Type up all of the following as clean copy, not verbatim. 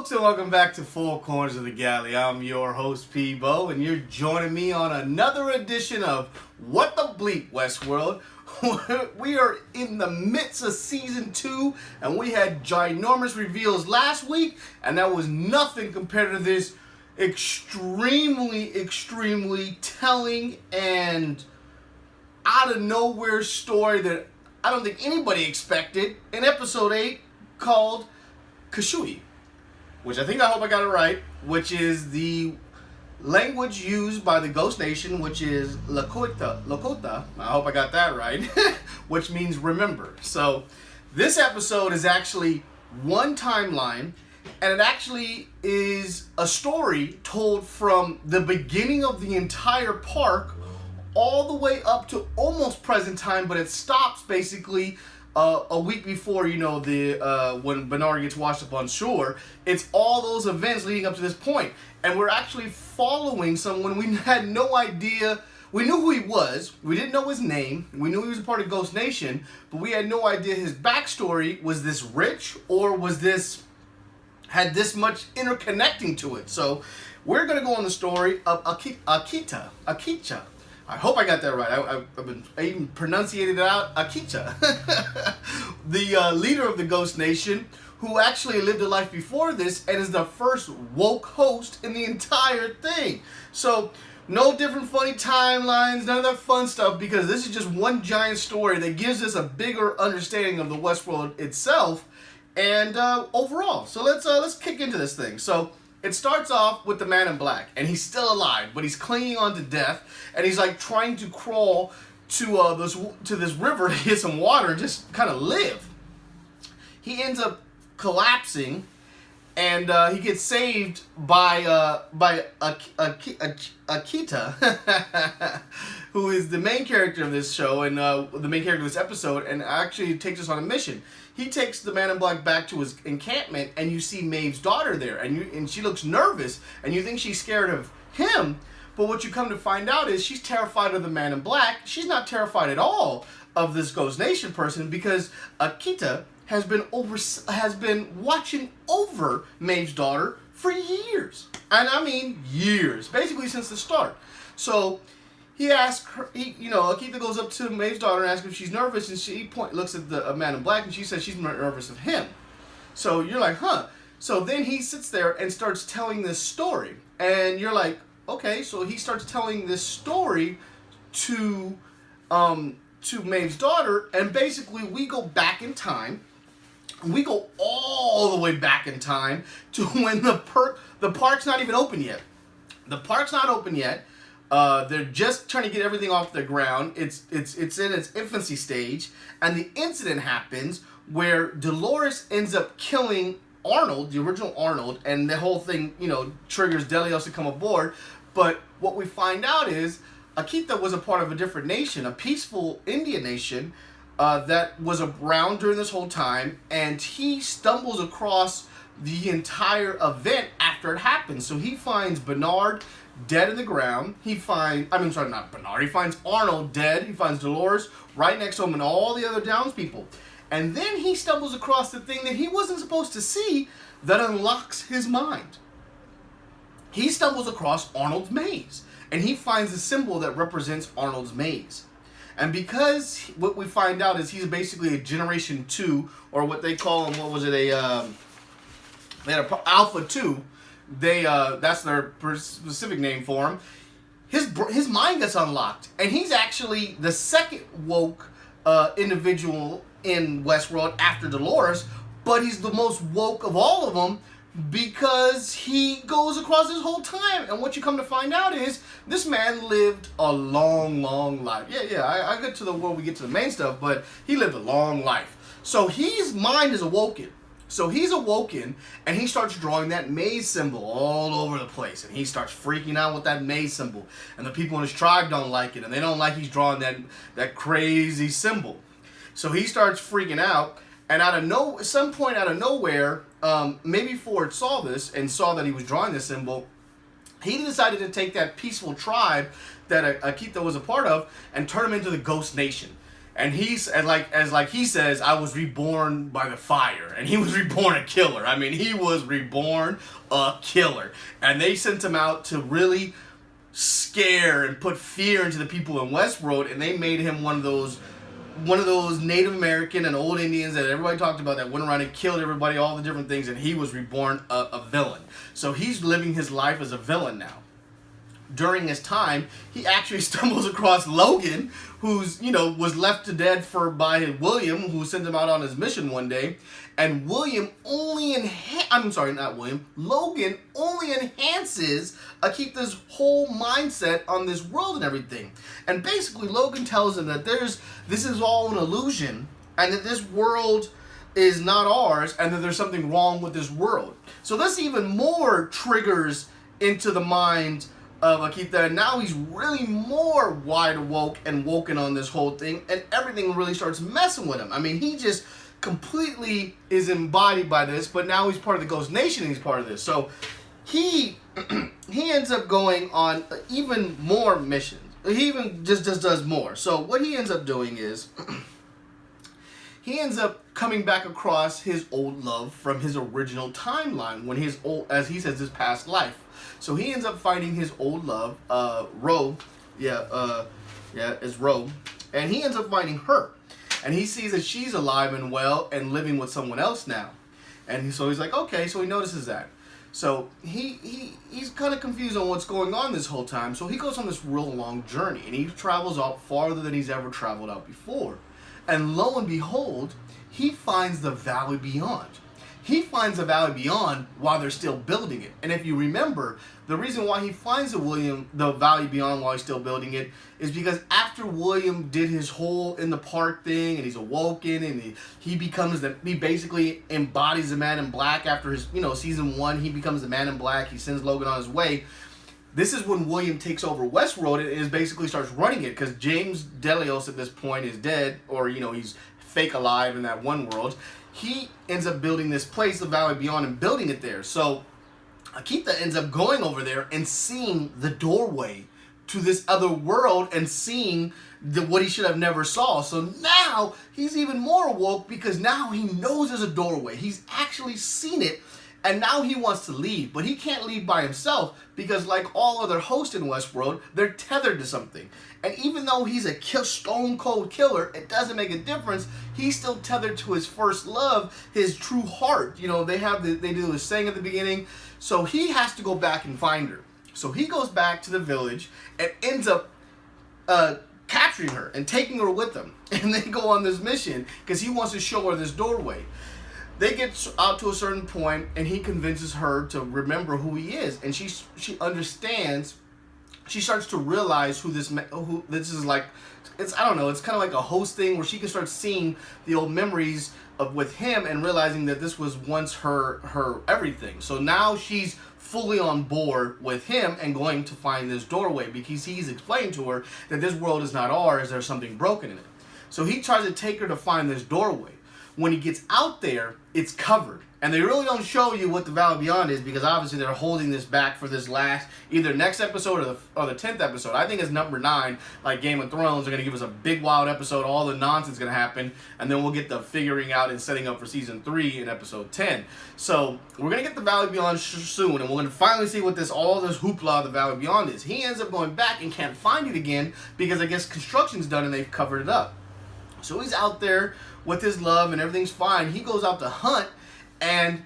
folks, and welcome back to Four Corners of the Galley. I'm your host PBO, and you're joining me on another edition of What the Bleep Westworld. We are in the midst of season 2, and we had ginormous reveals last week, and that was nothing compared to this extremely telling and out of nowhere story that I don't think anybody expected in episode 8 called Kiksuya, which I hope I got it right, which is the language used by the Ghost Nation, which is Lakota. I hope I got that right, which means remember. So this episode is actually one timeline, and it actually is a story told from the beginning of the entire park all the way up to almost present time, but it stops basically a week before, when Bernard gets washed up on shore. It's all those events leading up to this point. And we're actually following someone we had no idea. We knew who he was. We didn't know his name. We knew he was a part of Ghost Nation, but we had no idea his backstory. Was this rich, or had this much interconnecting to it? So we're going to go on the story of Akita. I hope I got that right. I even pronunciated it out. Akita. The leader of the Ghost Nation, who actually lived a life before this and is the first woke host in the entire thing. So no different funny timelines, none of that fun stuff, because this is just one giant story that gives us a bigger understanding of the Westworld itself and overall. So let's kick into this thing. So it starts off with the man in black, and he's still alive, but he's clinging on to death, and he's like trying to crawl to this river to get some water and just kind of live. He ends up collapsing, and he gets saved by Akita, who is the main character of this show and the main character of this episode, and actually takes us on a mission. He takes the man in black back to his encampment, and you see Maeve's daughter there, and she looks nervous, and you think she's scared of him, but what you come to find out is she's terrified of the man in black. She's not terrified at all of this Ghost Nation person, because Akita has been watching over Maeve's daughter for years, and I mean years, basically since the start. So he asks her, Akita goes up to Maeve's daughter and asks if she's nervous, and she looks at the man in black, and she says she's nervous of him. So you're like, huh? So then he sits there and starts telling this story, and you're like, okay. So he starts telling this story to Maeve's daughter, and basically we go back in time. We go all the way back in time to when the park's not even open yet. The park's not open yet. They're just trying to get everything off the ground. It's in its infancy stage, and the incident happens where Dolores ends up killing Arnold, the original Arnold, and the whole thing, triggers Delios to come aboard. But what we find out is Akita was a part of a different nation, a peaceful Indian nation that was around during this whole time, and he stumbles across the entire event after it happens. So he finds Bernard dead in the ground. He finds Arnold dead. He finds Dolores right next to him and all the other townspeople. And then he stumbles across the thing that he wasn't supposed to see that unlocks his mind. He stumbles across Arnold's maze, and he finds the symbol that represents Arnold's maze. And because what we find out is he's basically a Generation 2, or what they call him, they had a Alpha 2. That's their specific name for him. His mind gets unlocked, and he's actually the second woke individual in Westworld after Dolores, but he's the most woke of all of them because he goes across this whole time. And what you come to find out is this man lived a long life. I get to the world, we get to the main stuff, but he lived a long life. So his mind is awoken. So he's awoken, and he starts drawing that maze symbol all over the place, and he starts freaking out with that maze symbol, and the people in his tribe don't like it, and they don't like he's drawing that crazy symbol. So he starts freaking out, and at some point out of nowhere, maybe Ford saw this and saw that he was drawing this symbol. He decided to take that peaceful tribe that Akita was a part of and turn them into the Ghost Nation. And he's as he says, I was reborn by the fire, and he was reborn a killer. I mean, he was reborn a killer, and they sent him out to really scare and put fear into the people in Westworld, and they made him one of those Native American and old Indians that everybody talked about that went around and killed everybody, all the different things, and he was reborn a villain. So he's living his life as a villain now. During his time, he actually stumbles across Logan, who's, was left to dead by William, who sent him out on his mission one day. And Logan only enhances Akita's whole mindset on this world and everything. And basically, Logan tells him that this is all an illusion, and that this world is not ours, and that there's something wrong with this world. So this even more triggers into the mind of Akita, and now he's really more wide awoke and woken on this whole thing, and everything really starts messing with him. I mean, he just completely is embodied by this, but now he's part of the Ghost Nation, and he's part of this. So he ends up going on even more missions. He even just does more. So what he ends up doing is he ends up coming back across his old love from his original timeline, when his old, as he says, his past life. So he ends up finding his old love, Ro, it's Ro, and he ends up finding her, and he sees that she's alive and well and living with someone else now, and so he's like, okay, so he notices that. So he's kind of confused on what's going on this whole time. So he goes on this real long journey, and he travels out farther than he's ever traveled out before, and lo and behold, he finds the Valley Beyond. He finds the Valley Beyond while they're still building it. And if you remember, the reason why he finds the Valley Beyond while he's still building it is because after William did his whole in the park thing, and he's awoken, and he basically embodies the Man in Black after his, season 1, he becomes the Man in Black, he sends Logan on his way. This is when William takes over Westworld and basically starts running it, because James Delios at this point is dead, or, he's fake alive in that one world. He ends up building this place, the Valley Beyond, and building it there. So Akita ends up going over there and seeing the doorway to this other world, and seeing what he should have never saw. So now he's even more awoke, because now he knows there's a doorway. He's actually seen it, and now he wants to leave. But he can't leave by himself, because like all other hosts in Westworld, they're tethered to something. And even though he's a stone cold killer, it doesn't make a difference. He's still tethered to his first love, his true heart. They do the saying at the beginning. So he has to go back and find her. So he goes back to the village and ends up capturing her and taking her with him. And they go on this mission because he wants to show her this doorway. They get out to a certain point, and he convinces her to remember who he is, and she understands. She starts to realize who this is like. It's kind of like a host thing where she can start seeing the old memories with him and realizing that this was once her everything. So now she's fully on board with him and going to find this doorway, because he's explained to her that this world is not ours. There's something broken in it. So he tries to take her to find this doorway. When he gets out there, it's covered. And they really don't show you what the Valley Beyond is, because obviously they're holding this back for this last, either next episode or the 10th episode. I think it's number 9, like Game of Thrones. They're going to give us a big wild episode, all the nonsense is going to happen, and then we'll get the figuring out and setting up for season 3 in episode 10. So we're going to get the Valley Beyond soon, and we're going to finally see what all this hoopla of the Valley Beyond is. He ends up going back and can't find it again, because I guess construction's done and they've covered it up. So he's out there with his love and everything's fine. He goes out to hunt, and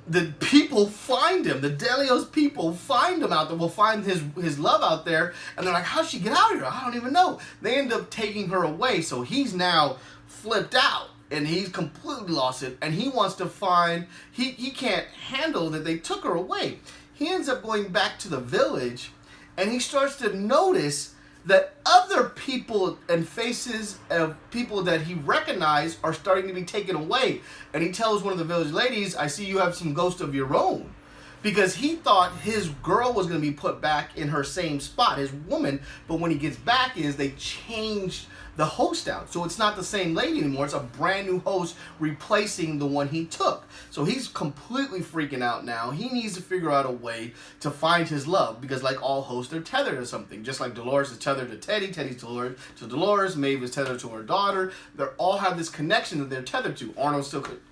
the people find him. The Delios people find him out there. Will find his love out there, and they're like, how'd she get out of here? I don't even know. They end up taking her away, so he's now flipped out, and he's completely lost it, and he wants to find, he can't handle that they took her away. He ends up going back to the village, and he starts to notice that other people and faces of people that he recognized are starting to be taken away. And he tells one of the village ladies, I see you have some ghosts of your own. Because he thought his girl was going to be put back in her same spot, his woman. But when he gets back they changed the host out. So it's not the same lady anymore. It's a brand new host replacing the one he took. So he's completely freaking out now. He needs to figure out a way to find his love, because like all hosts, they're tethered to something. Just like Dolores is tethered to Teddy, Teddy's tethered to Dolores, Maeve is tethered to her daughter. They all have this connection that they're tethered to.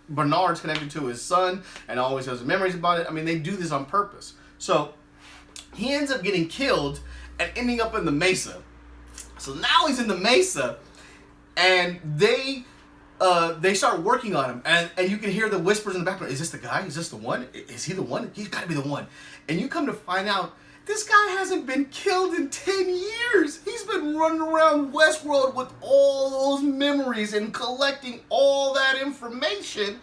Bernard's connected to his son and always has memories about it. I mean, they do this on purpose. So he ends up getting killed and ending up in the Mesa. So now he's in the Mesa, and they start working on him, and you can hear the whispers in the background. Is this the guy? Is this the one? Is he the one? He's got to be the one. And you come to find out, this guy hasn't been killed in 10 years. He's been running around Westworld with all those memories and collecting all that information.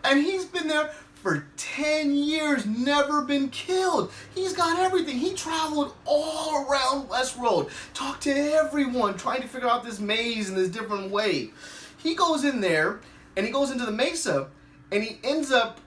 And he's been there for 10 years, never been killed. He's got everything. He traveled all around Westworld, talked to everyone, trying to figure out this maze in this different way. He goes in there, and he goes into the Mesa, and he ends up,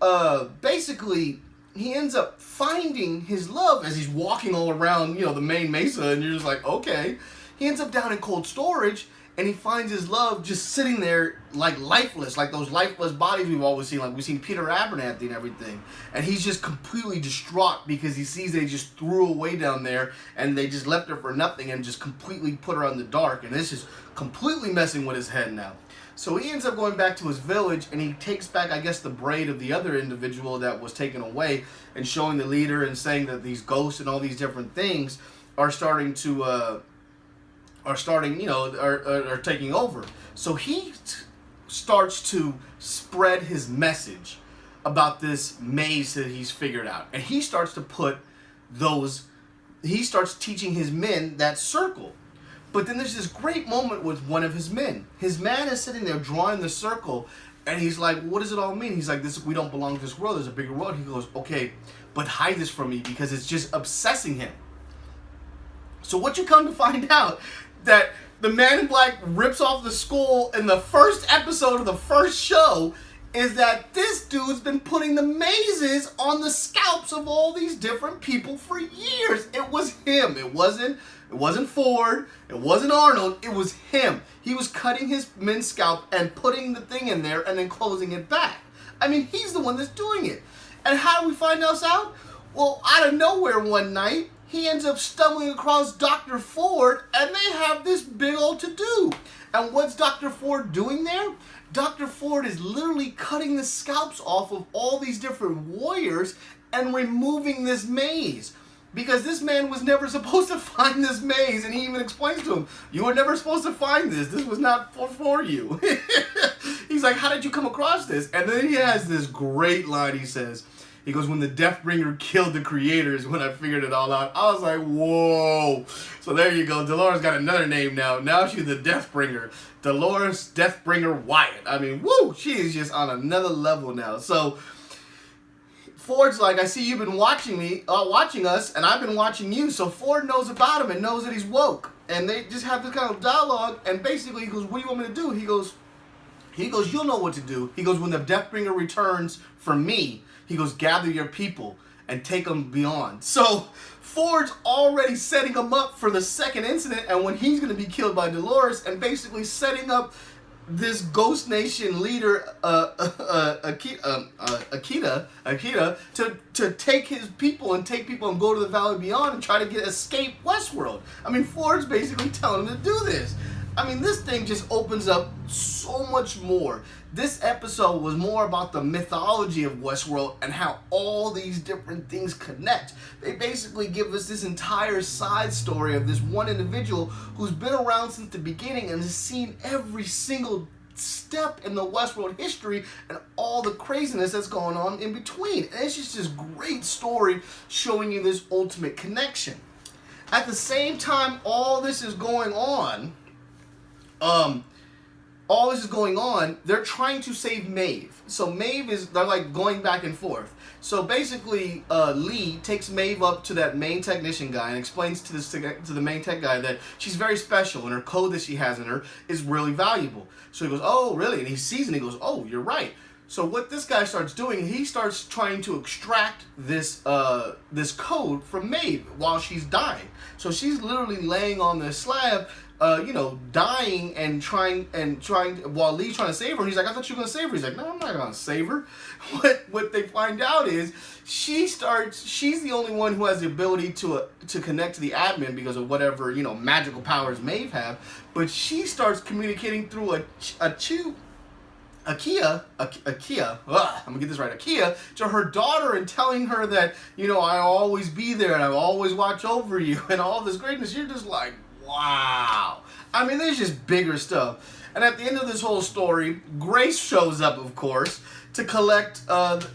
he ends up finding his love as he's walking all around, the main Mesa, and you're just like, okay. He ends up down in cold storage, and he finds his love just sitting there like lifeless, like those lifeless bodies we've always seen, like we've seen Peter Abernathy and everything. And he's just completely distraught because he sees they just threw her away down there, and they just left her for nothing and just completely put her in the dark. And this is completely messing with his head now. So he ends up going back to his village, and he takes back, I guess, the braid of the other individual that was taken away, and showing the leader and saying that these ghosts and all these different things are starting to, are taking over. So he starts to spread his message about this maze that he's figured out. And he starts to he starts teaching his men that circle. But then there's this great moment with one of his men. His man is sitting there drawing the circle, and he's like, what does it all mean? He's like, we don't belong to this world. There's a bigger world. He goes, okay, but hide this from me because it's just obsessing him. So what you come to find out, that the Man in Black rips off the skull in the first episode of the first show, is that this dude's been putting the mazes on the scalps of all these different people for years. It was him. It wasn't Ford. It wasn't Arnold. It was him. He was cutting his men's scalp and putting the thing in there and then closing it back. I mean, he's the one that's doing it. And how do we find this out? Well, out of nowhere one night, he ends up stumbling across Dr. Ford, and they have this big old to-do. And what's Dr. Ford doing there? Dr. Ford is literally cutting the scalps off of all these different warriors and removing this maze. Because this man was never supposed to find this maze, and he even explains to him, you were never supposed to find this. This was not for you. He's like, how did you come across this? And then he has this great line he says. He goes, when the Deathbringer killed the creators, when I figured it all out. I was like, whoa. So there you go. Dolores got another name now. Now she's the Deathbringer. Dolores Deathbringer Wyatt. I mean, woo. She is just on another level now. So Ford's like, I see you've been watching us, and I've been watching you. So Ford knows about him and knows that he's woke. And they just have this kind of dialogue. And basically he goes, what do you want me to do? He goes, you'll know what to do. He goes, when the Deathbringer returns from me, he goes, gather your people and take them beyond. So Ford's already setting him up for the second incident, and when he's going to be killed by Dolores, and basically setting up this Ghost Nation leader, Akita, to take his people and go to the Valley Beyond and try to escape Westworld. I mean, Ford's basically telling him to do this. I mean, this thing just opens up so much more. This episode was more about the mythology of Westworld and how all these different things connect. They basically give us this entire side story of this one individual who's been around since the beginning and has seen every single step in the Westworld history and all the craziness that's going on in between. And it's just this great story showing you this ultimate connection. At the same time all this is going on, they're trying to save Maeve. So Maeve they're like going back and forth. So basically, Lee takes Maeve up to that main technician guy and explains to the main tech guy that she's very special and her code that she has in her is really valuable. So he goes, oh, really? And he sees it and he goes, oh, you're right. So what this guy starts doing, he starts trying to extract this code from Maeve while she's dying. So she's literally laying on this slab, dying and trying while Lee's trying to save her. He's like, I thought you were gonna save her. He's like, no, I'm not gonna save her. What they find out is she's the only one who has the ability to connect to the admin because of whatever magical powers Maeve have. But she starts communicating through a Akia, I'm gonna get this right, Akia, to her daughter and telling her that, I'll always be there and I'll always watch over you and all this greatness. You're just like, wow. I mean, there's just bigger stuff. And at the end of this whole story, Grace shows up, of course, to collect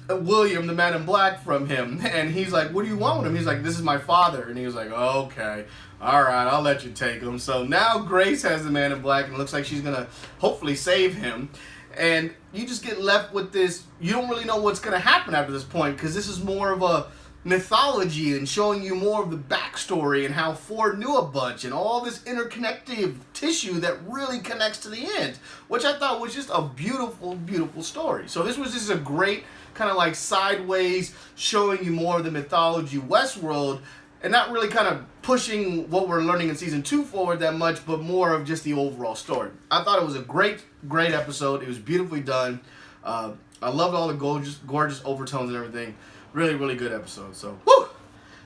William, the man in black, from him. And he's like, what do you want with him? He's like, this is my father. And he was like, okay, all right, I'll let you take him. So now Grace has the man in black and it looks like she's gonna hopefully save him. And you just get left with this, you don't really know what's going to happen after this point, because this is more of a mythology and showing you more of the backstory and how Ford knew a bunch and all this interconnective tissue that really connects to the end, which I thought was just a beautiful, beautiful story. So this was just a great kind of like sideways showing you more of the mythology Westworld, and not really kind of pushing what we're learning in season 2 forward that much, but more of just the overall story. I thought it was a great episode. It was beautifully done. I loved all the gorgeous overtones and everything. Really, really good episode. So, whew!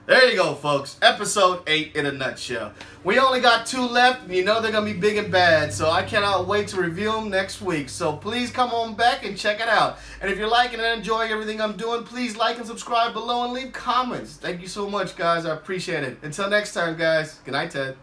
There you go, folks. Episode 8 in a nutshell. We only got 2 left, and they're going to be big and bad, so I cannot wait to review them next week. So please come on back and check it out. And if you're liking and enjoying everything I'm doing, please like and subscribe below and leave comments. Thank you so much, guys. I appreciate it. Until next time, guys. Good night, Ted.